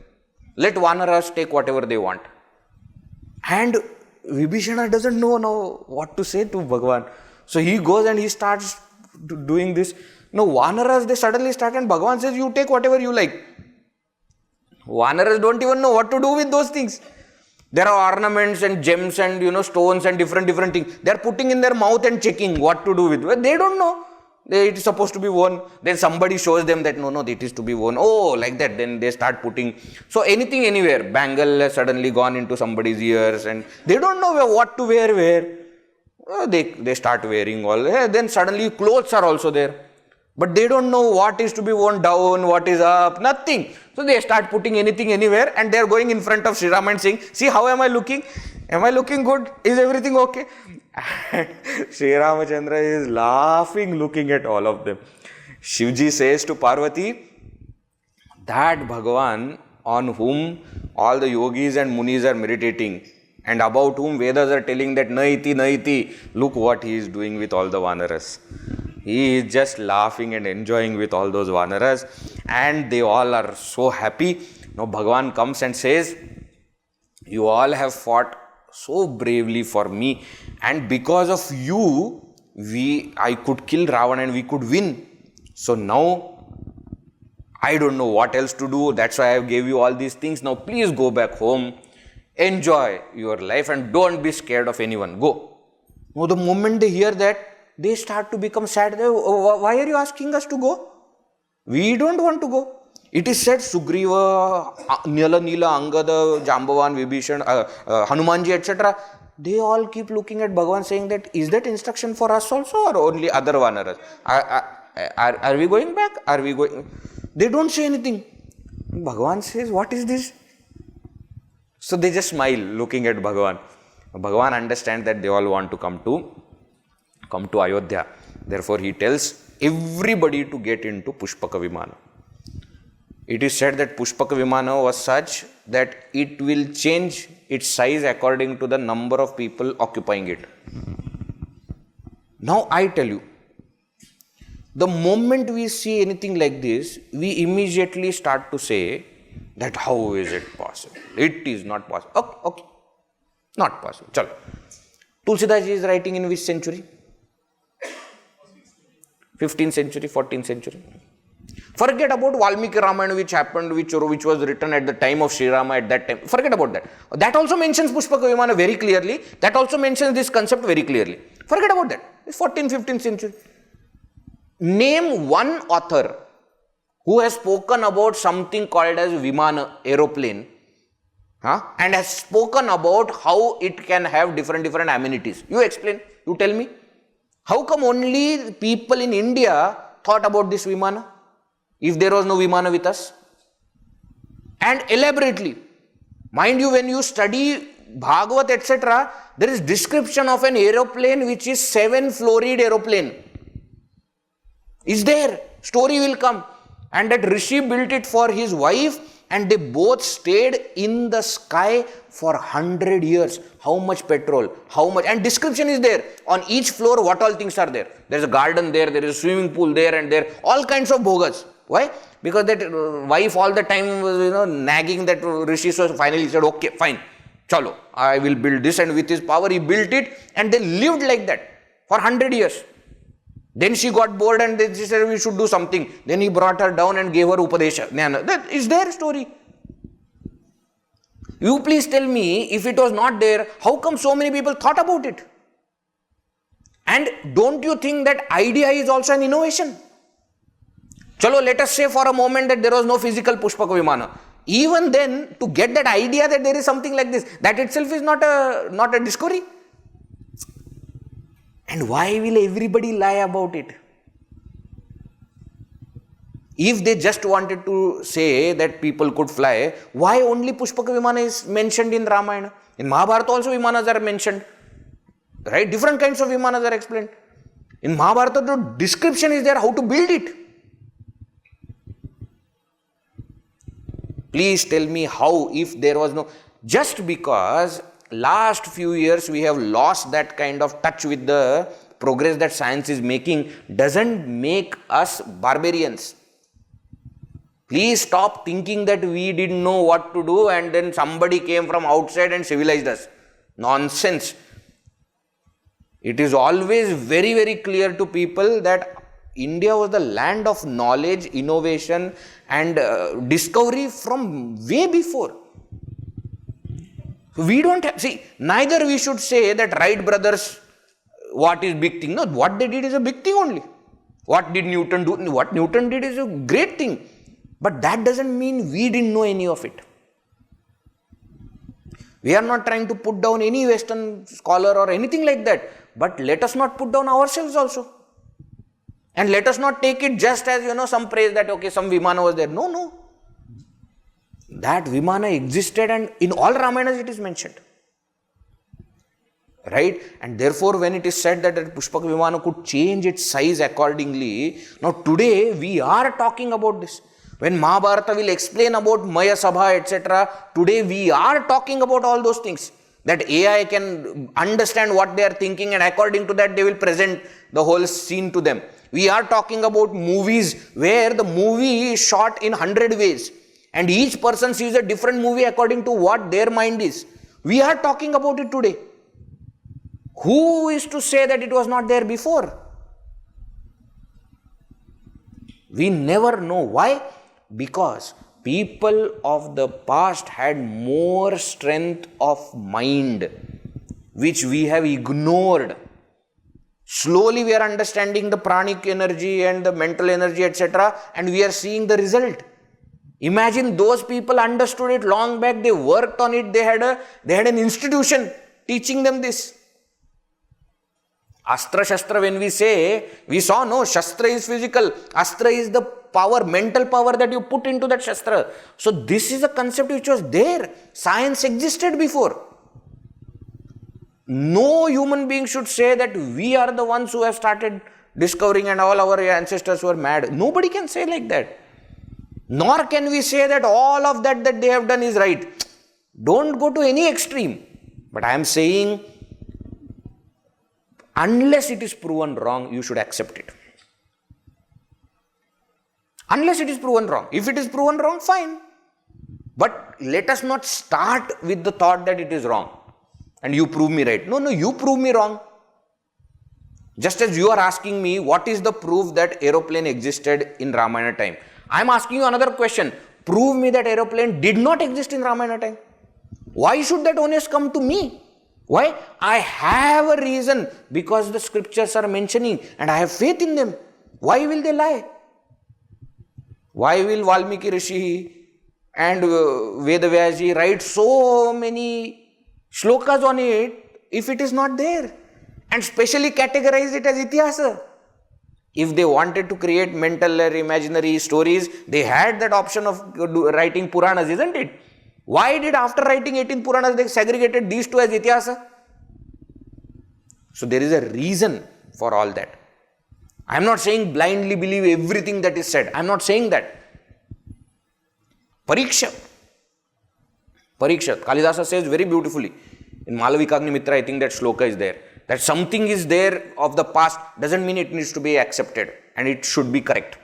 Let Vanaras take whatever they want. And Vibhishana doesn't know now what to say to Bhagavan. So he goes and he starts doing this. Now Vanaras, they suddenly start and Bhagavan says, you take whatever you like. Vanaras don't even know what to do with those things. There are ornaments and gems and stones and different things. They are putting in their mouth and checking what to do with. Well, they don't know. It is supposed to be worn. Then somebody shows them that no, it is to be worn. Oh, like that. Then they start putting. So anything, anywhere. Bangle has suddenly gone into somebody's ears and they don't know what to wear where. They start wearing all. Then suddenly clothes are also there. But they don't know what is to be worn down, what is up, nothing. So they start putting anything anywhere and they are going in front of Sri Rama and saying, see how am I looking? Am I looking good? Is everything okay? And Sri Ramachandra is laughing looking at all of them. Shivji says to Parvati, that Bhagavan on whom all the yogis and munis are meditating and about whom Vedas are telling that naiti, look what he is doing with all the Vanaras. He is just laughing and enjoying with all those Vanaras and they all are so happy. Now Bhagavan comes and says, you all have fought so bravely for me and because of you, I could kill Ravana and we could win. So now, I don't know what else to do. That's why I gave you all these things. Now please go back home. Enjoy your life and don't be scared of anyone. Go. Now, the moment they hear that, they start to become sad. Why are you asking us to go? We don't want to go. It is said Sugriva, Nila, Angada, Jambavan, Vibhishan, Hanumanji, etc. They all keep looking at Bhagavan saying that, is that instruction for us also or only other Vanaras? Are we going back? Are we going? They don't say anything. Bhagavan says, what is this? So they just smile looking at Bhagavan. Bhagavan understands that they all want to come to Ayodhya. Therefore, he tells everybody to get into Pushpaka Vimana. It is said that Pushpaka Vimana was such that it will change its size according to the number of people occupying it. Now I tell you, the moment we see anything like this, we immediately start to say that how is it possible? It is not possible. Okay. Not possible. Chalo. Tulsidas Ji is writing in which century? 15th century, 14th century. Forget about Valmiki Ramayana which was written at the time of Sri Rama at that time. Forget about that. That also mentions Pushpaka Vimana very clearly. That also mentions this concept very clearly. Forget about that. It's 14th, 15th century. Name one author who has spoken about something called as Vimana, aeroplane, and has spoken about how it can have different amenities. You explain. You tell me. How come only people in India thought about this Vimana? If there was no Vimana with us? And elaborately. Mind you, when you study Bhagavat, etc., there is description of an aeroplane which is 7-floried aeroplane. Is there? Story will come. And that Rishi built it for his wife and they both stayed in the sky for 100 years. How much petrol? How much? And description is there. On each floor, what all things are there. There is a garden there, there is a swimming pool there and there. All kinds of bhogas. Why? Because that wife all the time was nagging that Rishi, so finally he said, okay, fine. Chalo, I will build this, and with his power he built it and they lived like that for 100 years. Then she got bored and then she said we should do something. Then he brought her down and gave her Upadesha. That is their story. You please tell me, if it was not there, how come so many people thought about it? And don't you think that idea is also an innovation? Chalo, let us say for a moment that there was no physical Pushpaka Vimana. Even then, to get that idea that there is something like this, that itself is not a discovery. And why will everybody lie about it? If they just wanted to say that people could fly, why only Pushpaka Vimana is mentioned in Ramayana? In Mahabharata also Vimanas are mentioned. Right? Different kinds of Vimanas are explained. In Mahabharata the description is there how to build it. Please tell me how, if there was no... Just because last few years we have lost that kind of touch with the progress that science is making, doesn't make us barbarians. Please stop thinking that we didn't know what to do and then somebody came from outside and civilized us. Nonsense. It is always very, very clear to people that India was the land of knowledge, innovation and discovery from way before. We don't have, see, neither we should say that Wright brothers, what is big thing? No, what they did is a big thing only. What did Newton do? What Newton did is a great thing. But that doesn't mean we didn't know any of it. We are not trying to put down any Western scholar or anything like that. But let us not put down ourselves also. And let us not take it just as, some praise that, okay, some Vimana was there. No. That Vimana existed and in all Ramayanas it is mentioned. Right? And therefore, when it is said that Pushpaka Vimana could change its size accordingly, now today we are talking about this. When Mahabharata will explain about Maya Sabha, etc., today we are talking about all those things. That AI can understand what they are thinking and according to that they will present the whole scene to them. We are talking about movies where the movie is shot in 100 ways and each person sees a different movie according to what their mind is. We are talking about it today. Who is to say that it was not there before? We never know. Why? Because people of the past had more strength of mind, which we have ignored. Slowly we are understanding the pranic energy and the mental energy, etc., and we are seeing the result. Imagine those people understood it long back, they worked on it, they had an institution teaching them this. Astra Shastra, when we say, we saw, no, Shastra is physical, Astra is the power, mental power that you put into that Shastra. So this is a concept which was there. Science existed before. No human being should say that we are the ones who have started discovering and all our ancestors were mad. Nobody can say like that. Nor can we say that all of that they have done is right. Don't go to any extreme. But I am saying, unless it is proven wrong, you should accept it. Unless it is proven wrong. If it is proven wrong, fine. But let us not start with the thought that it is wrong. And you prove me right. No, you prove me wrong. Just as you are asking me, what is the proof that aeroplane existed in Ramayana time? I am asking you another question. Prove me that aeroplane did not exist in Ramayana time. Why should that onus come to me? Why? I have a reason, because the scriptures are mentioning and I have faith in them. Why will they lie? Why will Valmiki Rishi and Vedvesha write so many shlokas on it if it is not there? And specially categorize it as Itihasa. If they wanted to create mental or imaginary stories, they had that option of writing Puranas, isn't it? Why did after writing 18 Puranas, they segregated these two as Itihasa? So there is a reason for all that. I am not saying blindly believe everything that is said. I am not saying that. Pariksha, Kalidasa says very beautifully. In Malavika Mitra, I think that shloka is there. That something is there of the past doesn't mean it needs to be accepted and it should be correct.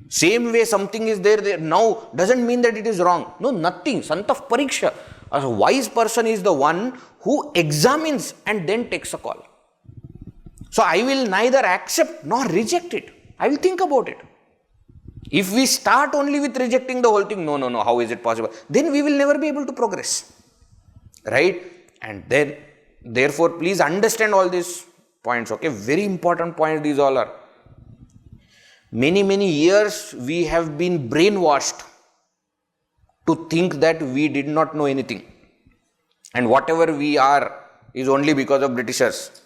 Same way something is there now doesn't mean that it is wrong. No, nothing. Sant of Pariksha. A wise person is the one who examines and then takes a call. So I will neither accept nor reject it. I will think about it. If we start only with rejecting the whole thing, no, how is it possible? Then we will never be able to progress. Right? And then, therefore, please understand all these points, okay? Very important points these all are. Many years we have been brainwashed to think that we did not know anything. And whatever we are is only because of Britishers.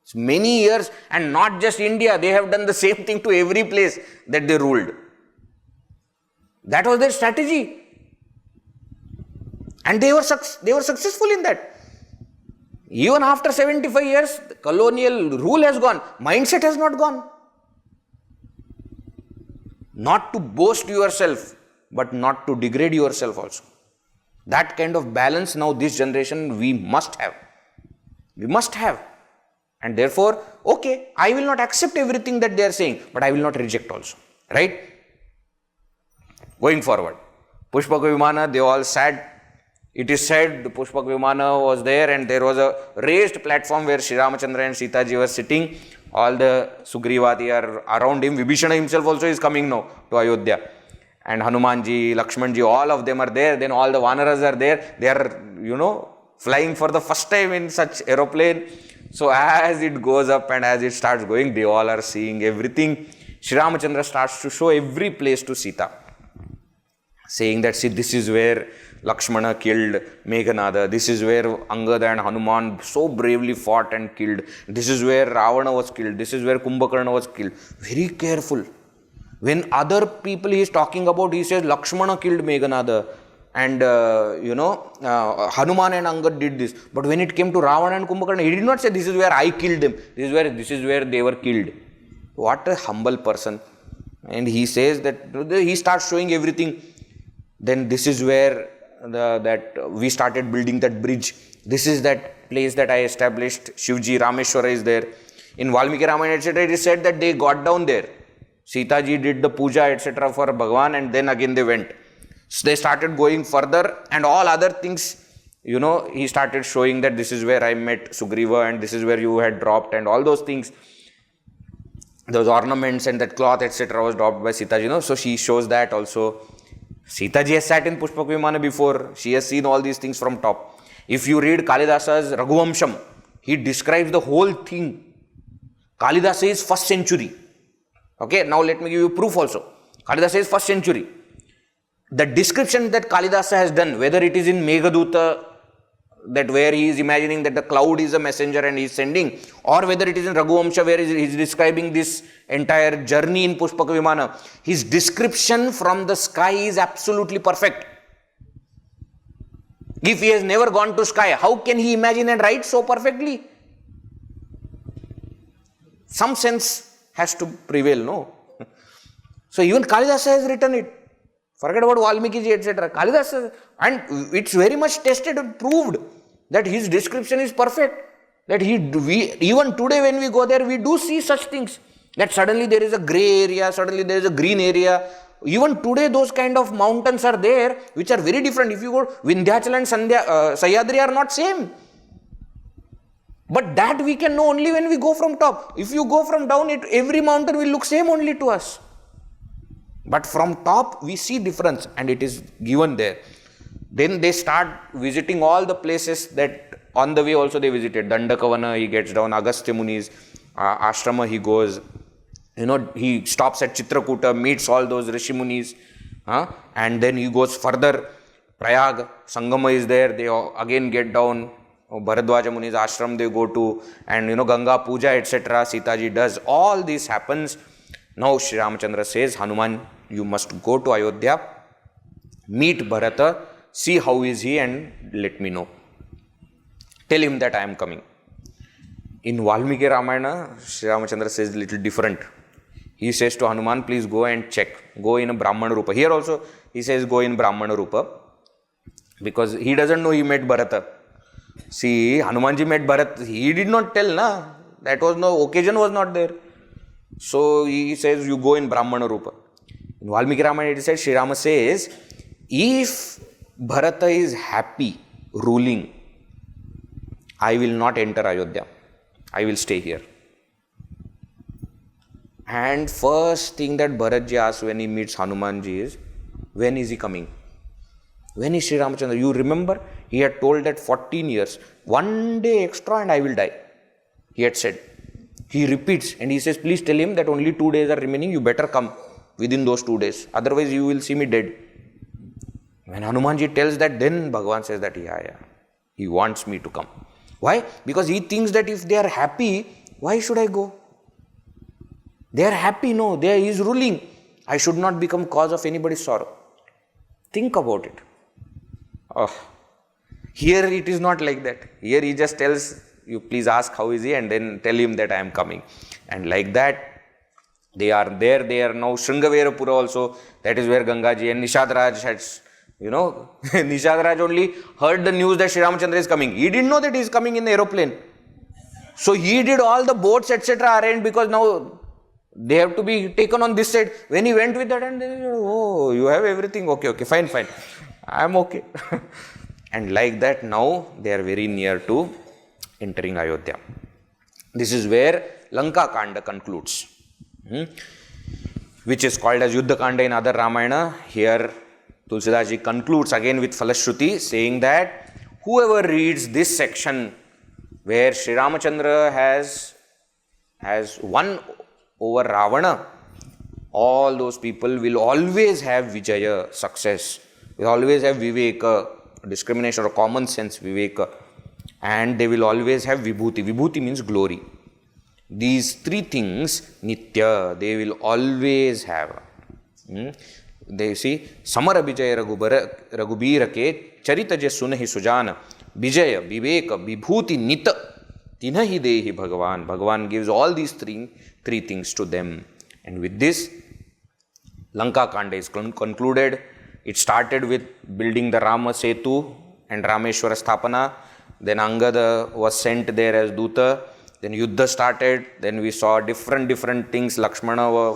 It's many years, and not just India, they have done the same thing to every place that they ruled. That was their strategy. And they were successful in that. Even after 75 years, the colonial rule has gone. Mindset has not gone. Not to boast yourself, but not to degrade yourself also. That kind of balance now this generation we must have. We must have. And therefore, okay, I will not accept everything that they are saying, but I will not reject also. Right? Going forward. Pushpaka Vimana, they all sat. It is said the Pushpaka Vimana was there and there was a raised platform where Sri Ramachandra and Sita Ji were sitting. All the Sugrivati are around him. Vibhishana himself also is coming now to Ayodhya. And Hanumanji, Lakshmanji, all of them are there. Then all the Vanaras are there. They are, flying for the first time in such aeroplane. So as it goes up and as it starts going, they all are seeing everything. Sri Ramachandra starts to show every place to Sita. Saying that, see, this is where Lakshmana killed Meghanada. This is where Angada and Hanuman so bravely fought and killed. This is where Ravana was killed. This is where Kumbhakarna was killed. Very careful. When other people he is talking about, he says Lakshmana killed Meghanada. And, Hanuman and Angad did this. But when it came to Ravana and Kumbhakarna, he did not say, this is where I killed them. This is where they were killed. What a humble person. And he says that, he starts showing everything. Then this is where we started building that bridge. This is that place that I established. Shivji, Rameshwara is there. In Valmiki Ramayana, etc., it is said that they got down there. Sita ji did the puja, etc. for Bhagavan, and then again they went. So they started going further, and all other things, he started showing that this is where I met Sugriva and this is where you had dropped, and all those things. Those ornaments and that cloth, etc. was dropped by Sita ji. So she shows that also. Sita ji has sat in Pushpaka Vimana before. She has seen all these things from top. If you read Kalidasa's Raghuvamsham, he describes the whole thing. Kalidasa is 1st century. Okay, now let me give you proof also. Kalidasa is 1st century. The description that Kalidasa has done, whether it is in Meghaduta, that where he is imagining that the cloud is a messenger and he is sending, or whether it is in Raghuvamsha where he is describing this entire journey in Pushpaka Vimana, his description from the sky is absolutely perfect. If he has never gone to sky, how can he imagine and write so perfectly? Some sense has to prevail, no? So even Kalidasa has written it. Forget about Valmiki ji, etc. Kalidasa, and it's very much tested and proved that his description is perfect. That even today when we go there, we do see such things. That suddenly there is a grey area, suddenly there is a green area. Even today those kind of mountains are there, which are very different. If you go, Vindhyachal and Sahyadri are not same. But that we can know only when we go from top. If you go from down, every mountain will look same only to us. But from top, we see difference and it is given there. Then they start visiting all the places that on the way also they visited. Dandakavana, he gets down, Agastya Muni's ashrama he goes. He stops at Chitrakuta, meets all those Rishi Munis. And then he goes further. Prayag, Sangama is there. They again get down. Bharadwaja Muni's ashram they go to. And Ganga Puja, etc. Sitaji does. All this happens. Now Sri Ramachandra says, Hanuman, you must go to Ayodhya, meet Bharata, see how is he and let me know. Tell him that I am coming. In Valmiki Ramayana, Sri Ramachandra says a little different. He says to Hanuman, please go and check. Go in a Brahmana Rupa. Here also he says go in Brahmana Rupa because he doesn't know he met Bharata. See, Hanumanji met Bharat. He did not tell, na. That was no occasion was not there. So he says, you go in Brahmana Rupa. In Valmiki Ramayana, it says, Sri Rama says, if Bharata is happy ruling, I will not enter Ayodhya. I will stay here. And first thing that Bharatji asks when he meets Hanumanji is, when is he coming? When is Sri Ramachandra? You remember, he had told that 14 years, one day extra and I will die. He had said. He repeats and he says, please tell him that only 2 days are remaining, you better come within those 2 days. Otherwise you will see me dead. When Hanumanji tells that, then Bhagavan says that, yeah, he wants me to come. Why? Because he thinks that if they are happy, why should I go? They are happy, no, he is ruling. I should not become cause of anybody's sorrow. Think about it. Here it is not like that. Here he just tells, you please ask how is he and then tell him that I am coming. And like that, they are there. They are now Sringaverapura also. That is where Gangaji and Nishadraj had, Nishadraj only heard the news that Sri Ramachandra is coming. He didn't know that he is coming in the aeroplane. So he did all the boats, etc. arranged because now they have to be taken on this side. When he went with that and they said, oh, you have everything. Okay, fine. I am okay. And like that now they are very near to entering Ayodhya. This is where Lanka Kanda concludes, which is called as Yuddha Kanda in other Ramayana. Here Tulsidas Ji concludes again with Phalashruthi, saying that whoever reads this section where Sri Ramachandra has won over Ravana, all those people will always have Vijaya, success, will always have Viveka, discrimination or common sense, Viveka, and they will always have Vibhuti. Vibhuti means glory. These three things, Nitya, they will always have. They see, Samara Vijaya Raghubira ke Charita je sunahi sujana Vijaya, Viveka, Vibhuti, Nita Tinahi dehi Bhagavan. Bhagavan gives all these three things to them. And with this, Lanka Kanda is concluded. It started with building the Rama Setu and Rameshwara Sthapana. Then Angada was sent there as Duta. Then Yuddha started. Then we saw different things. Lakshmana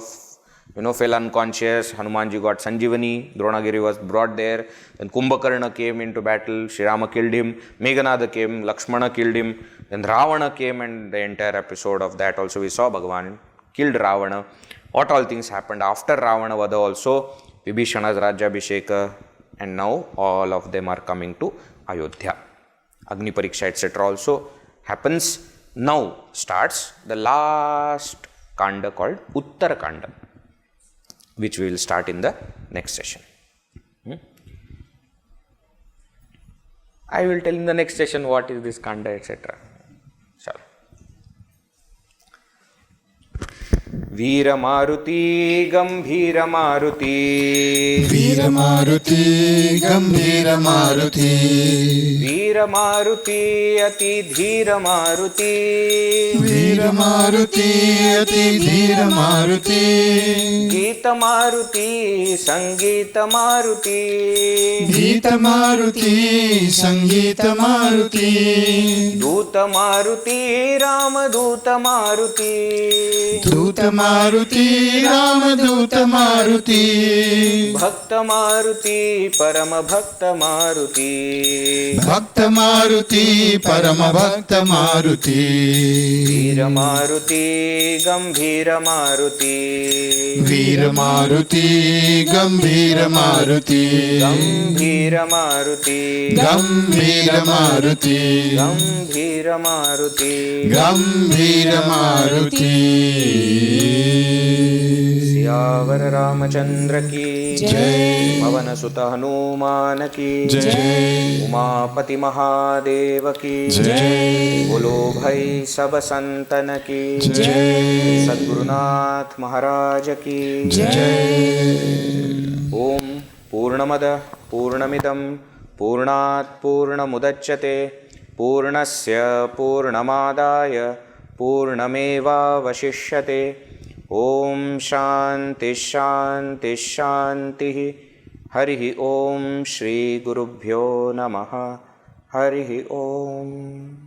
fell unconscious. Hanumanji got Sanjivani. Dronagiri was brought there. Then Kumbhakarna came into battle. Sri Rama killed him. Meghanada came. Lakshmana killed him. Then Ravana came, and the entire episode of that also we saw Bhagavan killed Ravana. What all things happened after Ravana Vada also. Vibhishana's Rajyabhisheka, and now all of them are coming to Ayodhya. Agni Pariksha, etc. also happens. Now starts the last Kanda called Uttara Kanda, which we will start in the next session. I will tell in the next session what is this Kanda, etc. Shall. Veera Maruti Gambhira Maruti, Veera Maruti Gambhira Maruti, Veera Maruti Ati Dhira Maruti, Veera Maruti Ati Dhira Maruti, Gita Maruti Sangita Maruti, Gita Maruti Sangita Maruti, Duta Maruti Rama Duta Maruti, Duta Maruti Rama Duta Maruti, Bhakta Maruti Parama Bhakta Maruti, Bhakta Maruti Parama Bhakta Maruti, Veera Maruti Gambhira Maruti, Veera Maruti Gambhira Maruti, Gambhira Maruti, Gambhira Maruti, Gambhira Maruti, Gambhira Maruti. Siyavar Ramchandra की जय, पवन सुत हनुमान की जय, उमापति महादेव की जय, बोलो भाई सब संतन की जय, सद्गुरुनाथ महाराज की जय। ओम पूर्णमद पूर्णमिदं पूर्णात् पूर्णमुदच्यते पूर्णस्य पूर्णमादाय पूर्णमेवावशिष्यते। ओम शांति शांति शांति। हरि ओम श्री गुरुभ्यो नमः। हरि ओम।